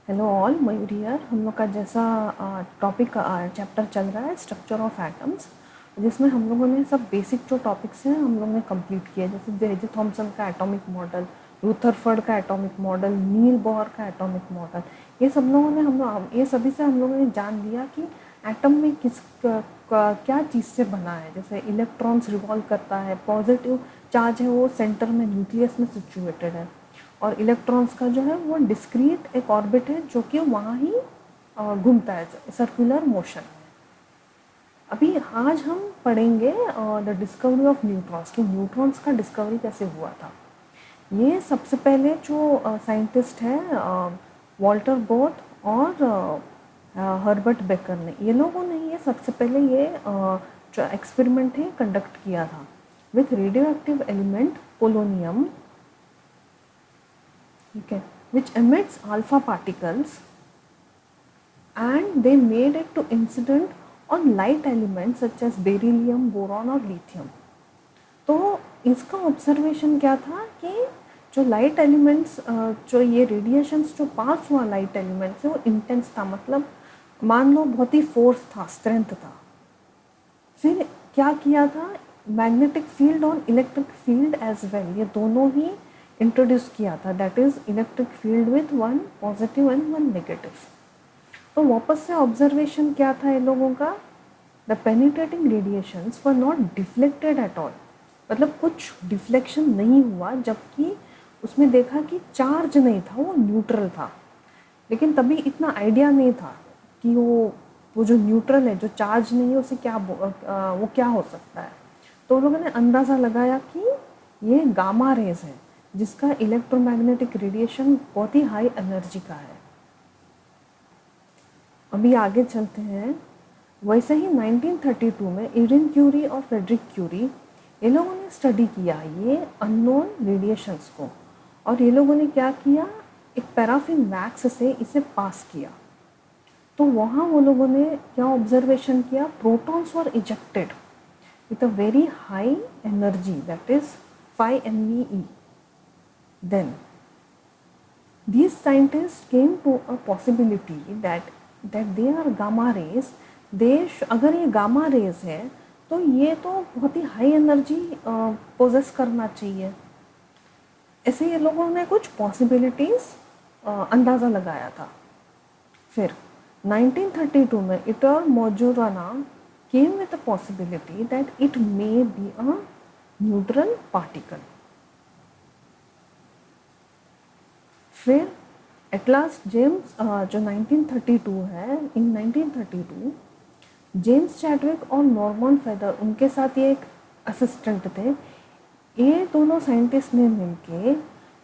Hello all, Mayur here. हम लोग का जैसा टॉपिक चैप्टर चल रहा है स्ट्रक्चर ऑफ एटम्स, जिसमें हम लोगों ने सब बेसिक जो टॉपिक्स हैं हम लोग ने कंप्लीट किया, जैसे जे थॉमसन का एटॉमिक मॉडल, रुथरफर्ड का एटॉमिक मॉडल, नील बोहर का एटॉमिक मॉडल। ये सब लोगों ने ये सभी से हम लोगों ने जान लिया कि एटम में क्या चीज़ से बना है। जैसे इलेक्ट्रॉन्स रिवॉल्व करता है, पॉजिटिव चार्ज है वो सेंटर में न्यूक्लियस में सिचुएटेड है, और इलेक्ट्रॉन्स का जो है वो डिस्क्रीट एक ऑर्बिट है जो कि वहाँ ही घूमता है सर्कुलर मोशन में। अभी आज हम पढ़ेंगे द डिस्कवरी ऑफ न्यूट्रॉन्स, कि न्यूट्रॉन्स का डिस्कवरी कैसे हुआ था। ये सबसे पहले जो साइंटिस्ट है वॉल्टर बोथ और हर्बर्ट बेकर ने, ये लोगों ने ये सबसे पहले ये जो एक्सपेरिमेंट है कंडक्ट किया था with radio active element polonium, okay, which emits alpha particles, and they made it to incident on light elements such as beryllium, boron और lithium। तो इसका ऑब्जर्वेशन क्या था कि जो लाइट एलिमेंट्स, जो ये रेडिएशंस जो पास हुआ लाइट एलिमेंट से, वो इंटेंस था, मतलब मान लो बहुत ही फोर्स था, स्ट्रेंथ था। फिर क्या किया था, मैग्नेटिक फील्ड और इलेक्ट्रिक फील्ड एज वेल, ये दोनों ही इंट्रोड्यूस किया था। That is electric field with one positive and one negative. तो वापस से ऑब्जर्वेशन क्या था इन लोगों का, the penetrating radiations were not deflected at all, मतलब कुछ डिफ्लेक्शन नहीं हुआ, जबकि उसमें देखा कि चार्ज नहीं था, वो न्यूट्रल था। लेकिन तभी इतना आइडिया नहीं था कि वो जो न्यूट्रल है, जो चार्ज नहीं है, उसे वो क्या हो सकता है। तो लोगों ने अंदाज़ा लगाया कि ये गामा रेज है, जिसका इलेक्ट्रोमैग्नेटिक रेडिएशन बहुत ही हाई एनर्जी का है। अभी आगे चलते हैं। वैसे ही 1932 में इरिन क्यूरी और फ्रेडरिक क्यूरी, ये लोगों ने स्टडी किया ये अननोन रेडिएशंस को, और ये लोगों ने क्या किया, एक पैराफिन वैक्स से इसे पास किया। तो वहाँ वो लोगों ने क्या ऑब्जर्वेशन किया, protons were ejected with a very high energy, that is 5 MeV। Then these scientists came to a possibility that they are gamma rays। अगर ये गामा रेज है तो ये तो बहुत ही हाई एनर्जी पोजेस करना चाहिए। ऐसे ये लोगों ने कुछ पॉसिबिलिटीज अंदाज़ा लगाया था। फिर 1932 में Ettore Majorana came with a possibility that it may be a neutral particle. फिर एट लास्ट जेम्स, जो 1932 है, इन 1932 जेम्स चैडविक और नॉर्मन फेदर, उनके साथ ये एक असिस्टेंट थे। ये दोनों साइंटिस्ट ने मिलके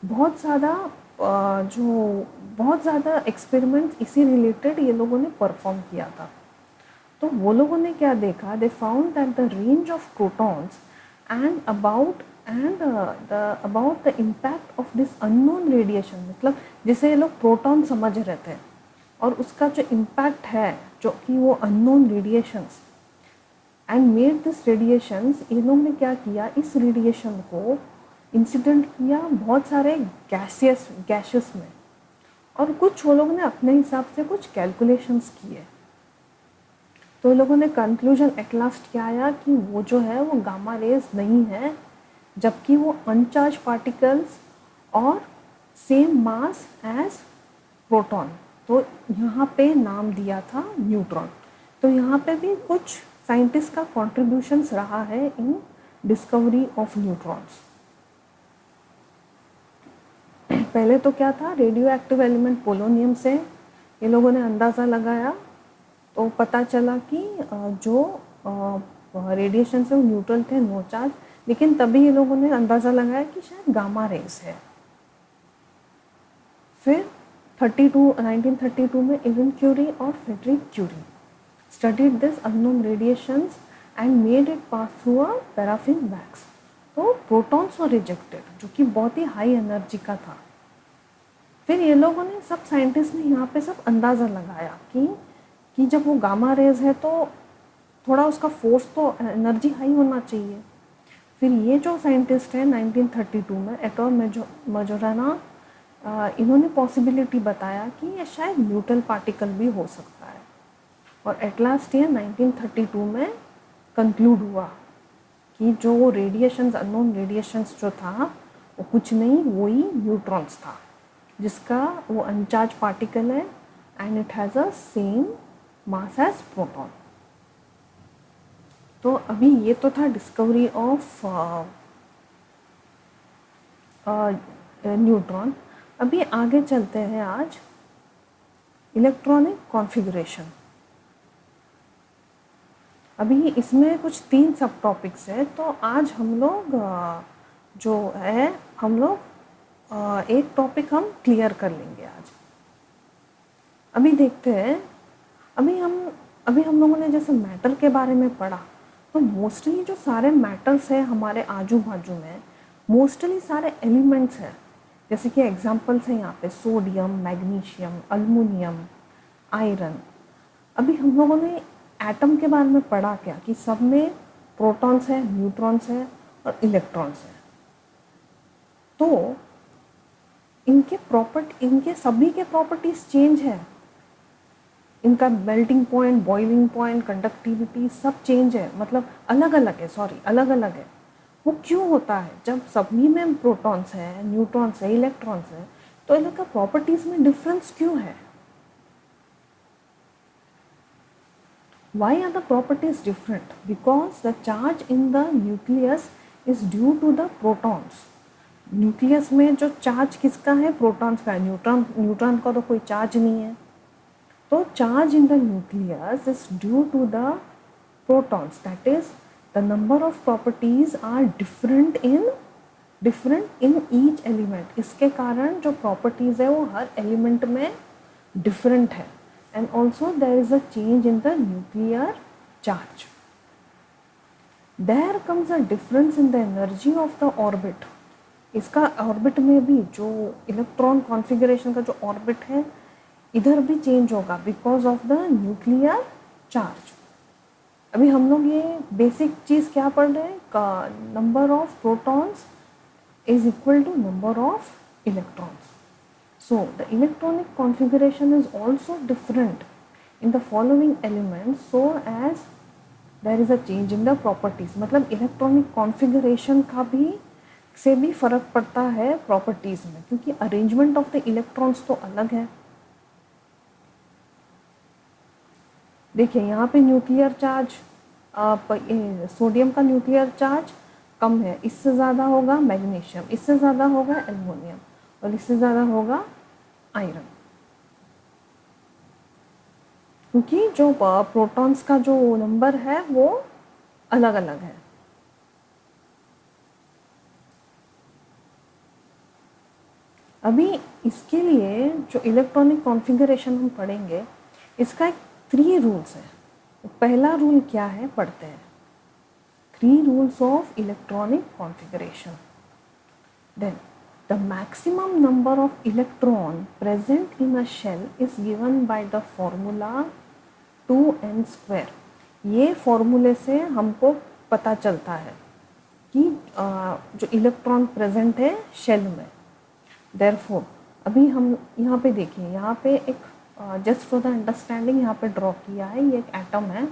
बहुत ज़्यादा एक्सपेरिमेंट्स इसी रिलेटेड ये लोगों ने परफॉर्म किया था। तो वो लोगों ने क्या देखा, they found that the range of protons and about the impact of this unknown radiation, मतलब जिसे ये लोग प्रोटॉन समझ रहे थे, और उसका जो इम्पैक्ट है जो कि वो unknown radiations and made this radiations, इन लोगों ने क्या किया, इस रेडिएशन को इंसिडेंट किया बहुत सारे गैसेस में, और कुछ वो लोगों ने अपने हिसाब से कुछ कैलकुलेशंस किए। तो लोगों ने कंक्लूजन एट लास्ट क्या आया कि वो जो है वो गामा रेज नहीं है, जबकि वो अनचार्ज पार्टिकल्स और सेम मास एज प्रोटॉन। तो यहाँ पे नाम दिया था न्यूट्रॉन। तो यहाँ पे भी कुछ साइंटिस्ट का कॉन्ट्रीब्यूशंस रहा है इन डिस्कवरी ऑफ न्यूट्रॉन्स। पहले तो क्या था, रेडियो एक्टिव एलिमेंट पोलोनियम से ये लोगों ने अंदाज़ा लगाया, तो पता चला कि जो रेडिएशन से वो न्यूट्रल थे, नो चार्ज। लेकिन तभी ये लोगों ने अंदाज़ा लगाया कि शायद गामा रेज है। फिर 1932 में इरिन क्यूरी और Frederic Curie studied this unknown radiations and made it pass through a paraffin wax. तो प्रोटॉन्स वर रिजेक्टेड, जो कि बहुत ही हाई एनर्जी का था। फिर ये लोगों ने, सब साइंटिस्ट ने यहाँ पे सब अंदाज़ा लगाया कि जब वो गामा रेज है तो थोड़ा उसका फोर्स तो एनर्जी हाई होना चाहिए। फिर ये जो साइंटिस्ट है 1932 में एटोर मेजोराना, इन्होंने पॉसिबिलिटी बताया कि ये शायद न्यूट्रल पार्टिकल भी हो सकता है, और एट लास्ट ईयर 1932 में कंक्लूड हुआ कि जो रेडिएशंस, अननोन रेडिएशंस जो था वो कुछ नहीं, वही न्यूट्रॉन्स था, जिसका वो अनचार्ज पार्टिकल है and it has a same mass as proton. तो अभी ये तो था डिस्कवरी ऑफ न्यूट्रॉन। अभी आगे चलते हैं आज इलेक्ट्रॉनिक कॉन्फ़िगरेशन। अभी इसमें कुछ 3 सब टॉपिक्स है, तो आज हम लोग जो है हम लोग एक टॉपिक हम क्लियर कर लेंगे आज। अभी देखते हैं, अभी हम लोगों ने जैसे मैटर के बारे में पढ़ा, तो मोस्टली जो सारे मैटर्स हैं हमारे आजू बाजू में, मोस्टली सारे एलिमेंट्स हैं। जैसे कि एग्जांपल्स हैं यहाँ पे सोडियम, मैग्नीशियम, अल्मुनियम, आयरन। अभी हम लोगों ने एटम के बारे में पढ़ा क्या कि सब में प्रोटॉन्स हैं, न्यूट्रॉन्स हैं और इलेक्ट्रॉन्स हैं। तो इनके सभी के प्रॉपर्टीज चेंज है। इनका melting point, boiling point, conductivity सब चेंज है, मतलब अलग अलग है, अलग अलग है। वो क्यों होता है? जब सभी में प्रोटॉन्स हैं, न्यूट्रॉन्स है, इलेक्ट्रॉन्स है, तो इनका प्रॉपर्टीज में डिफरेंस क्यों है? Why are the properties different? Because the charge in the nucleus is due to the protons. Nucleus में जो चार्ज किसका है? प्रोटॉन्स का है। न्यूट्रॉन का तो कोई चार्ज नहीं है। तो charge in the nucleus is due to the protons, that is the number of properties are different in each element. इसके कारण जो प्रॉपर्टीज है वो हर एलिमेंट में डिफरेंट है। And also there is a change in the nuclear charge. There comes a difference in the energy of the orbit. इसका orbit में भी जो इलेक्ट्रॉन कॉन्फ़िगरेशन का जो ऑर्बिट है, इधर भी चेंज होगा because of the nuclear charge. अभी हम लोग ये बेसिक चीज़ क्या पढ़ रहे हैं? Number of protons is equal to number of electrons. So the electronic configuration is also different in the following elements so as there is a change in the properties. मतलब electronic configuration का भी से भी फ़र्क पड़ता है properties में, क्योंकि अरेंजमेंट ऑफ द इलेक्ट्रॉन्स तो अलग है। देखिए यहाँ पे न्यूक्लियर चार्ज, सोडियम का न्यूक्लियर चार्ज कम है, इससे ज़्यादा होगा मैग्नीशियम, इससे ज़्यादा होगा एल्युमिनियम, और इससे ज़्यादा होगा आयरन, क्योंकि जो प्रोटॉन्स का जो नंबर है वो अलग अलग है। अभी इसके लिए जो इलेक्ट्रॉनिक कॉन्फ़िगरेशन हम पढ़ेंगे, इसका एक 3 रूल्स है। पहला रूल क्या है पढ़ते हैं, 3 rules of electronic configuration. Then the maximum number of electron present in a shell is given by the formula 2n square. ये फॉर्मूले से हमको पता चलता है कि जो इलेक्ट्रॉन प्रेजेंट है शेल में। Therefore, अभी हम यहाँ पे देखिए, यहाँ पे एक जस्ट फॉर द अंडरस्टैंडिंग यहाँ पे ड्रॉ किया है, ये एक एटम है,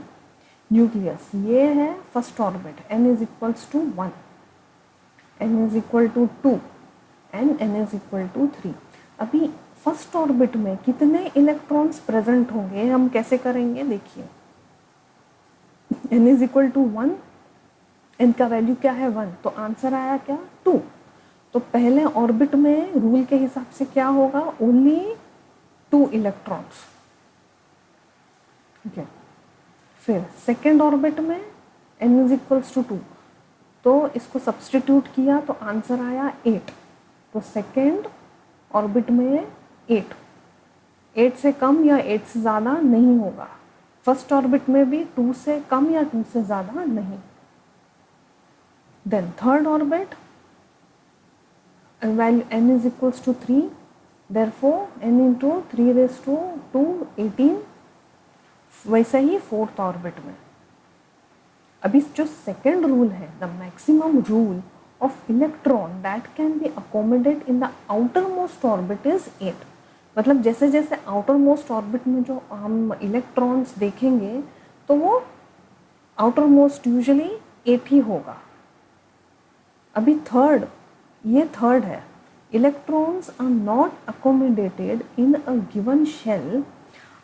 न्यूक्लियस, ये है first orbit, n is equals to 1, n is equal to 2 and n is equal to 3। अभी फर्स्ट ऑर्बिट में कितने इलेक्ट्रॉन्स प्रेजेंट होंगे हम कैसे करेंगे? देखिए n is equal to 1, n का वैल्यू क्या है 1, तो आंसर आया क्या 2। तो पहले ऑर्बिट में रूल के हिसाब से क्या होगा? ओनली 2 इलेक्ट्रॉन्स, ठीक है। फिर सेकेंड ऑर्बिट में n इज इक्वल्स टू 2, तो इसको सब्सटीट्यूट किया तो आंसर आया 8। तो सेकेंड ऑर्बिट में 8 से कम या 8 से ज़्यादा नहीं होगा। फर्स्ट ऑर्बिट में भी 2 से कम या 2 से ज़्यादा नहीं। Then third orbit, value n is equals to 3, therefore n into 3 raise to 2 18। वैसे ही फोर्थ ऑर्बिट में। अभी जो सेकेंड रूल है, the maximum rule of electron that can be accommodate in the outer most orbit is 8। मतलब जैसे जैसे outer most orbit में जो हम इलेक्ट्रॉन्स देखेंगे तो वो आउटर मोस्ट यूजली 8 ही होगा। अभी थर्ड, ये थर्ड है, electrons are not accommodated in a given shell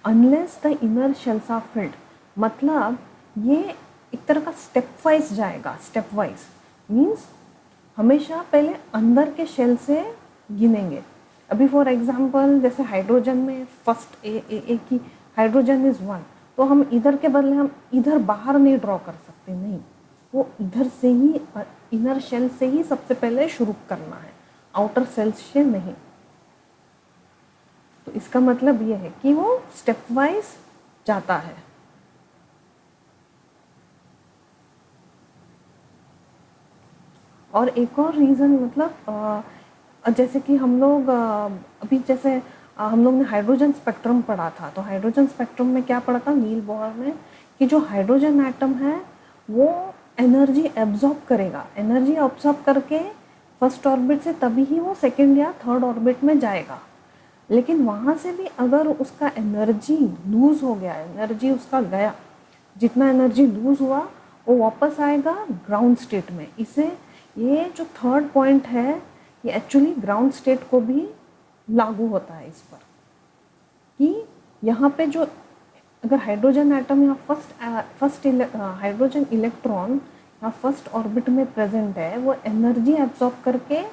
unless the inner shells are filled. मतलब ये एक तरह का स्टेप वाइज जाएगा, स्टेप वाइज मीन्स हमेशा पहले अंदर के शेल से गिनेंगे। अभी फॉर एग्जांपल जैसे हाइड्रोजन में फर्स्ट ए की हाइड्रोजन इज 1, तो हम इधर के बदले हम इधर बाहर नहीं ड्रॉ कर सकते, नहीं, वो इधर से ही इनर शेल से ही सबसे पहले शुरू करना है, आउटर सेल्स से नहीं। तो इसका मतलब ये है कि वो स्टेप वाइज जाता है। और एक और रीज़न मतलब जैसे कि हम लोग अभी जैसे हम लोग ने हाइड्रोजन स्पेक्ट्रम पढ़ा था, तो हाइड्रोजन स्पेक्ट्रम में क्या पढ़ा था नील बोहर में, कि जो हाइड्रोजन एटम है वो एनर्जी एब्जॉर्ब करेगा, एनर्जी एब्जॉर्ब करके फर्स्ट ऑर्बिट से तभी ही वो सेकंड या थर्ड ऑर्बिट में जाएगा। लेकिन वहाँ से भी अगर उसका एनर्जी लूज़ हो गया, एनर्जी उसका गया, जितना एनर्जी लूज़ हुआ वो वापस आएगा ग्राउंड स्टेट में। इसे ये जो थर्ड पॉइंट है ये एक्चुअली ग्राउंड स्टेट को भी लागू होता है इस पर, कि यहाँ पे जो अगर हाइड्रोजन एटम या फर्स्ट हाइड्रोजन इलेक्ट्रॉन या फर्स्ट ऑर्बिट में प्रेजेंट है, वो एनर्जी एब्जॉर्ब करके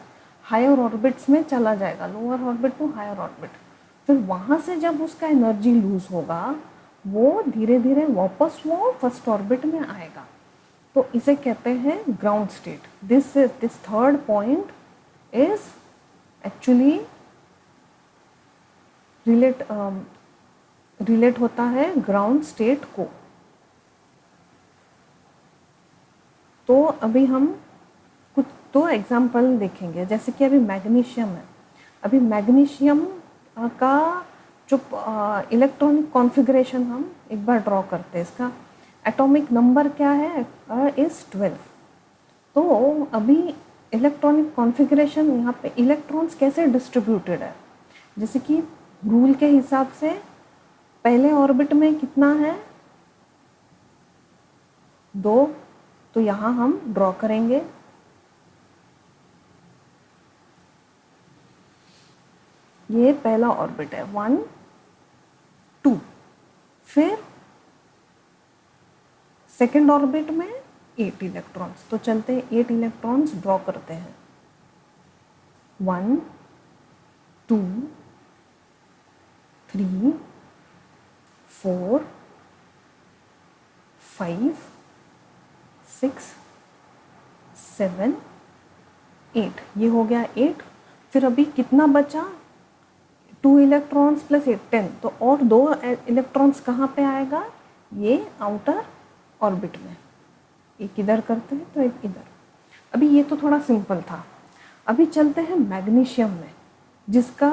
हायर ऑर्बिट्स में चला जाएगा, lower orbit to higher orbit. फिर वहाँ से जब उसका एनर्जी लूज होगा वो धीरे धीरे वापस वो फर्स्ट ऑर्बिट में आएगा, तो इसे कहते हैं ground state. This third point is actually relate होता है ग्राउंड स्टेट को। तो अभी हम कुछ दो एग्जाम्पल देखेंगे, जैसे कि अभी मैग्नीशियम है। अभी मैग्नीशियम का जो इलेक्ट्रॉनिक कॉन्फ़िगरेशन हम एक बार ड्रॉ करते हैं, इसका एटॉमिक नंबर क्या है इज़ 12। तो अभी इलेक्ट्रॉनिक कॉन्फ़िगरेशन यहाँ पे इलेक्ट्रॉन्स कैसे डिस्ट्रीब्यूटेड है, जैसे कि रूल के हिसाब से पहले ऑर्बिट में कितना है 2, तो यहाँ हम ड्रॉ करेंगे। ये पहला ऑर्बिट है 1 2। फिर सेकेंड ऑर्बिट में 8 इलेक्ट्रॉन्स, तो चलते हैं 8 इलेक्ट्रॉन्स ड्रॉ करते हैं। 1 2 3 4 5 6 7 8, ये हो गया 8। फिर अभी कितना बचा 2 इलेक्ट्रॉन्स प्लस 8 10, तो और 2 इलेक्ट्रॉन्स कहाँ पे आएगा, ये आउटर ऑर्बिट में। एक इधर करते हैं तो एक इधर। अभी ये तो थोड़ा सिंपल था। अभी चलते हैं मैग्नीशियम में, जिसका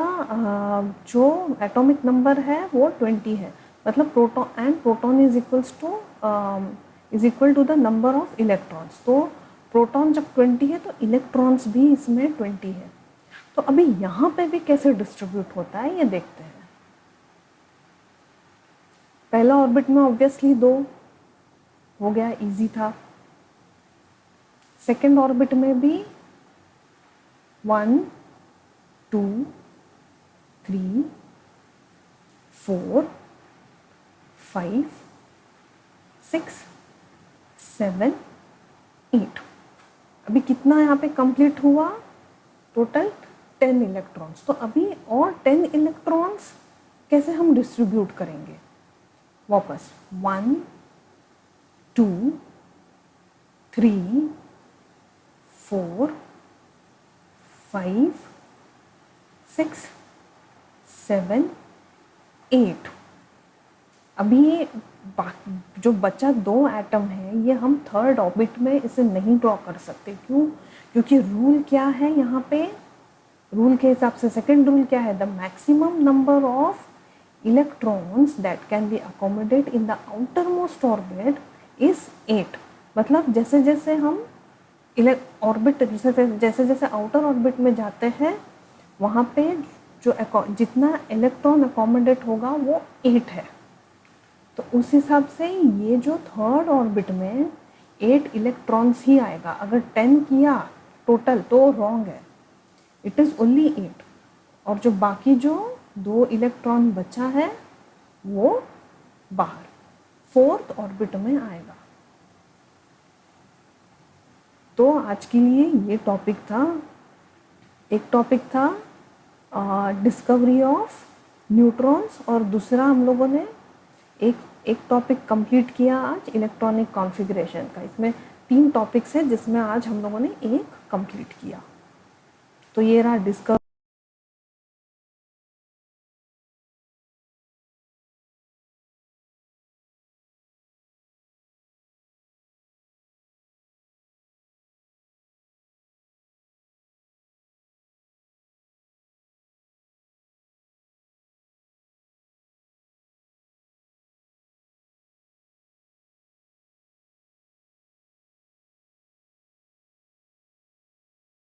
जो एटॉमिक नंबर है वो 20 है, मतलब proton is equal to the number of electrons. तो प्रोटॉन जब 20 है तो इलेक्ट्रॉन्स भी इसमें 20 है। तो अभी यहाँ पे भी कैसे डिस्ट्रीब्यूट होता है ये देखते हैं। पहला ऑर्बिट में ऑब्वियसली 2 हो गया, इजी था। सेकेंड ऑर्बिट में भी 1 2 3 4 5 6 7 8। अभी कितना यहाँ पे कंप्लीट हुआ, टोटल 10 इलेक्ट्रॉन्स। तो अभी और 10 इलेक्ट्रॉन्स कैसे हम डिस्ट्रीब्यूट करेंगे, वापस 1 2 3 4 5 6 7 8। अभी जो बचा 2 एटम है ये हम थर्ड ऑर्बिट में इसे नहीं ड्रॉ कर सकते। क्यों? क्योंकि रूल क्या है यहाँ पे, रूल के हिसाब से सेकेंड रूल क्या है, the maximum number of electrons that can be accommodate in the outer most orbit is 8। मतलब जैसे जैसे हम ऑर्बिट जैसे जैसे आउटर ऑर्बिट में जाते हैं वहाँ पे जो जितना इलेक्ट्रॉन अकोमोडेट होगा वो 8 है। तो उस हिसाब से ये जो थर्ड ऑर्बिट में 8 इलेक्ट्रॉन्स ही आएगा। अगर 10 किया टोटल तो रॉन्ग है, इट इज़ ओनली 8। और जो बाकी जो 2 इलेक्ट्रॉन बचा है वो बाहर फोर्थ ऑर्बिट में आएगा। तो आज के लिए ये टॉपिक था। एक टॉपिक था डिस्कवरी ऑफ न्यूट्रॉन्स और दूसरा हम लोगों ने एक टॉपिक कंप्लीट किया आज इलेक्ट्रॉनिक कॉन्फ़िगरेशन का। इसमें 3 टॉपिक्स हैं जिसमें आज हम लोगों ने एक कंप्लीट किया। तो ये रहा डिस्कवरी